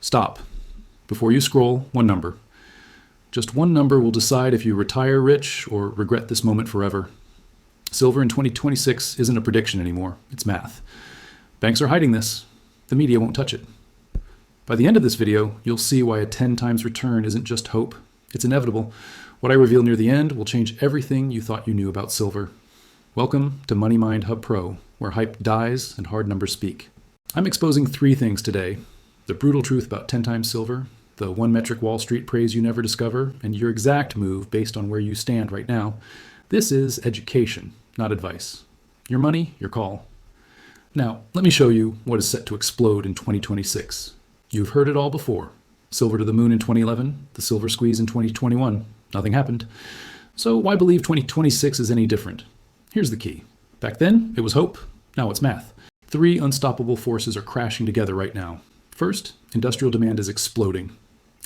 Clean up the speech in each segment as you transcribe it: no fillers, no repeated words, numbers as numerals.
Stop. Before you scroll, one number. Just one number will decide if you retire rich or regret this moment forever. Silver in 2026 isn't a prediction anymore, it's math. Banks are hiding this. The media won't touch it. By the end of this video, you'll see why a 10 times return isn't just hope. It's inevitable. What I reveal near the end will change everything you thought you knew about silver. Welcome to Money Mind Hub Pro, where hype dies and hard numbers speak. I'm exposing 3 things today: the brutal truth about 10 times silver, the one metric Wall Street praise you never discover, and your exact move based on where you stand right now. This is education, not advice. Your money, your call. Now, let me show you what is set to explode in 2026. You've heard it all before. Silver to the moon in 2011, the silver squeeze in 2021. Nothing happened. So why believe 2026 is any different? Here's the key. Back then, it was hope. Now it's math. 3 unstoppable forces are crashing together right now. First, industrial demand is exploding.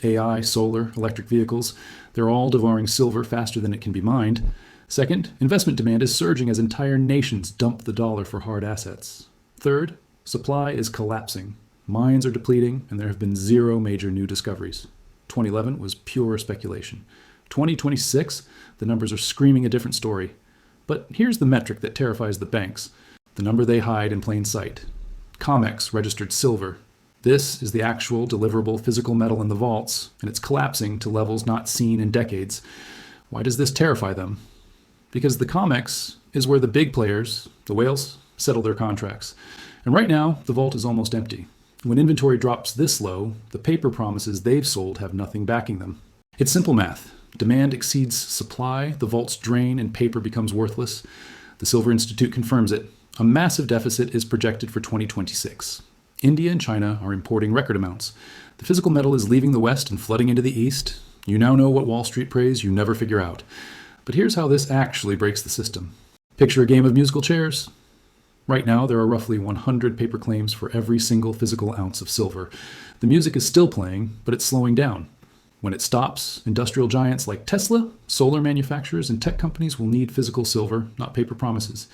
AI, solar, electric vehicles, they're all devouring silver faster than it can be mined. Second, investment demand is surging as entire nations dump the dollar for hard assets. Third, supply is collapsing. Mines are depleting, and there have been 0 major new discoveries. 2011 was pure speculation. 2026, the numbers are screaming a different story. But here's the metric that terrifies the banks, the number they hide in plain sight. COMEX registered silver. This is the actual deliverable physical metal in the vaults, and it's collapsing to levels not seen in decades. Why does this terrify them? Because the COMEX is where the big players, the whales, settle their contracts. And right now, the vault is almost empty. When inventory drops this low, the paper promises they've sold have nothing backing them. It's simple math. Demand exceeds supply, the vaults drain, and paper becomes worthless. The Silver Institute confirms it. A massive deficit is projected for 2026. India and China are importing record amounts. The physical metal is leaving the West and flooding into the East. You now know what Wall Street prays you never figure out. But here's how this actually breaks the system. Picture a game of musical chairs. Right now, there are roughly 100 paper claims for every single physical ounce of silver. The music is still playing, but it's slowing down. When it stops, industrial giants like Tesla, solar manufacturers, and tech companies will need physical silver, not paper promises.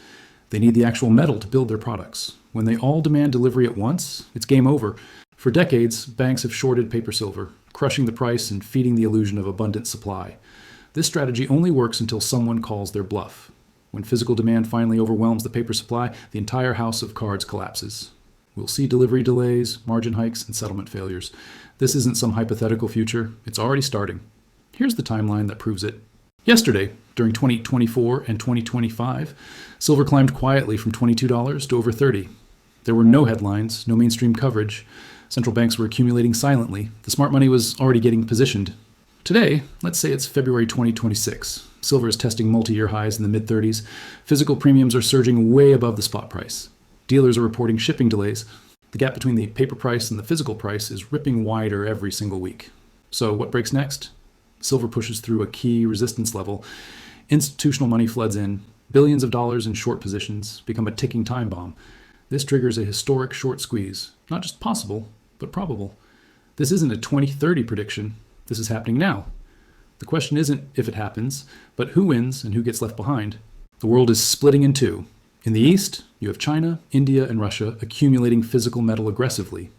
They need the actual metal to build their products. When they all demand delivery at once, it's game over. For decades, banks have shorted paper silver, crushing the price and feeding the illusion of abundant supply. This strategy only works until someone calls their bluff. When physical demand finally overwhelms the paper supply, the entire house of cards collapses. We'll see delivery delays, margin hikes, and settlement failures. This isn't some hypothetical future. It's already starting. Here's the timeline that proves it. Yesterday, during 2024 and 2025, silver climbed quietly from $22 to over $30. There were no headlines, no mainstream coverage. Central banks were accumulating silently. The smart money was already getting positioned. Today, let's say it's February 2026. Silver is testing multi-year highs in the mid-30s. Physical premiums are surging way above the spot price. Dealers are reporting shipping delays. The gap between the paper price and the physical price is ripping wider every single week. So what breaks next? Silver pushes through a key resistance level. Institutional money floods in. Billions of dollars in short positions become a ticking time bomb. This triggers a historic short squeeze. Not just possible, but probable. This isn't a 2030 prediction. This is happening now. The question isn't if it happens, but who wins and who gets left behind. The world is splitting in 2. In the East, you have China, India, and Russia accumulating physical metal aggressively.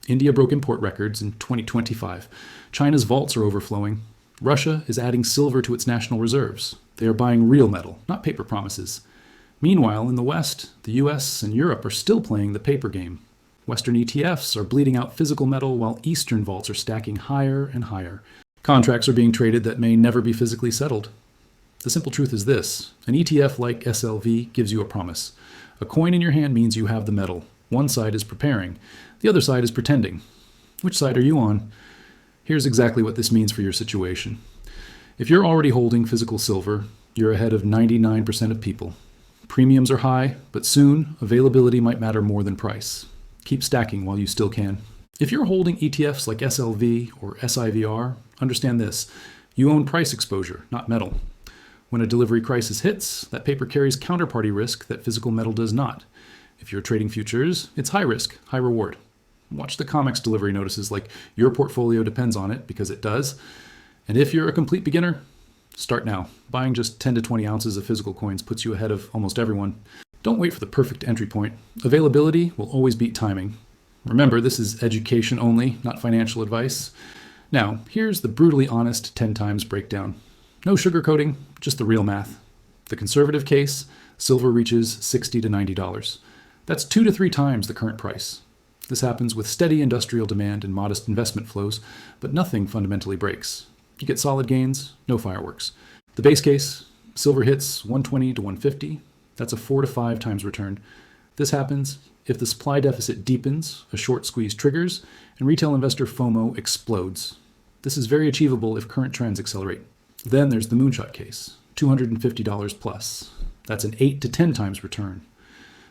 India broke import records in 2025. China's vaults are overflowing. Russia is adding silver to its national reserves. They are buying real metal, not paper promises. Meanwhile, in the West, the US and Europe are still playing the paper game. Western ETFs are bleeding out physical metal while Eastern vaults are stacking higher and higher. Contracts are being traded that may never be physically settled. The simple truth is this: an ETF like SLV gives you a promise. A coin in your hand means you have the metal. One side is preparing. The other side is pretending. Which side are you on? Here's exactly what this means for your situation. If you're already holding physical silver, you're ahead of 99% of people. Premiums are high, but soon availability might matter more than price. Keep stacking while you still can. If you're holding ETFs like SLV or SIVR, understand this: you own price exposure, not metal. When a delivery crisis hits, that paper carries counterparty risk that physical metal does not. If you're trading futures, it's high risk, high reward. Watch the COMEX delivery notices like your portfolio depends on it, because it does. And if you're a complete beginner, start now. Buying just 10 to 20 ounces of physical coins puts you ahead of almost everyone. Don't wait for the perfect entry point. Availability will always beat timing. Remember, this is education only, not financial advice. Now, here's the brutally honest 10 times breakdown. No sugarcoating, just the real math. The conservative case, silver reaches $60 to $90. That's 2 to 3 times the current price. This happens with steady industrial demand and modest investment flows, but nothing fundamentally breaks. You get solid gains, no fireworks. The base case, silver hits 120 to 150. That's a 4 to 5 times return. This happens if the supply deficit deepens, a short squeeze triggers, and retail investor FOMO explodes. This is very achievable if current trends accelerate. Then there's the moonshot case, $250 plus. That's an 8 to 10 times return.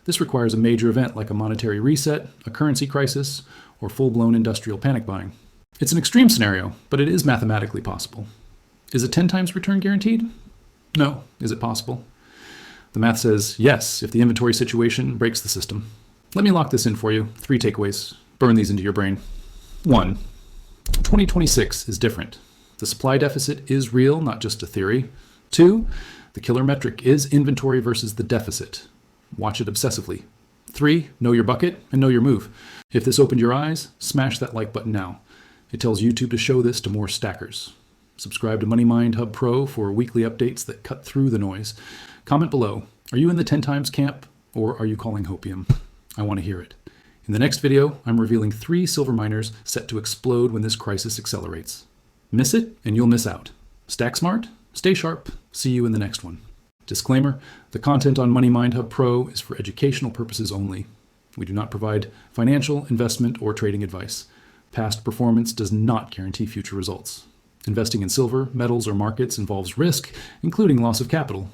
This requires a major event like a monetary reset, a currency crisis, or full-blown industrial panic buying. It's an extreme scenario, but it is mathematically possible. Is a 10 times return guaranteed? No. Is it possible? The math says yes, if the inventory situation breaks the system. Let me lock this in for you. 3 takeaways. Burn these into your brain. 1. 2026 is different. The supply deficit is real, not just a theory. 2. The killer metric is inventory versus the deficit. Watch it obsessively. 3. Know your bucket and know your move. If this opened your eyes, smash that like button now. It tells YouTube to show this to more stackers. Subscribe to Money Mind Hub Pro for weekly updates that cut through the noise. Comment below. Are you in the 10 times camp or are you calling hopium? I want to hear it. In the next video, I'm revealing 3 silver miners set to explode when this crisis accelerates. Miss it and you'll miss out. Stack smart, stay sharp. See you in the next one. Disclaimer, the content on Money Mind Hub Pro is for educational purposes only. We do not provide financial, investment, or trading advice. Past performance does not guarantee future results. Investing in silver, metals, or markets involves risk, including loss of capital.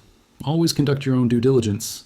Always conduct your own due diligence.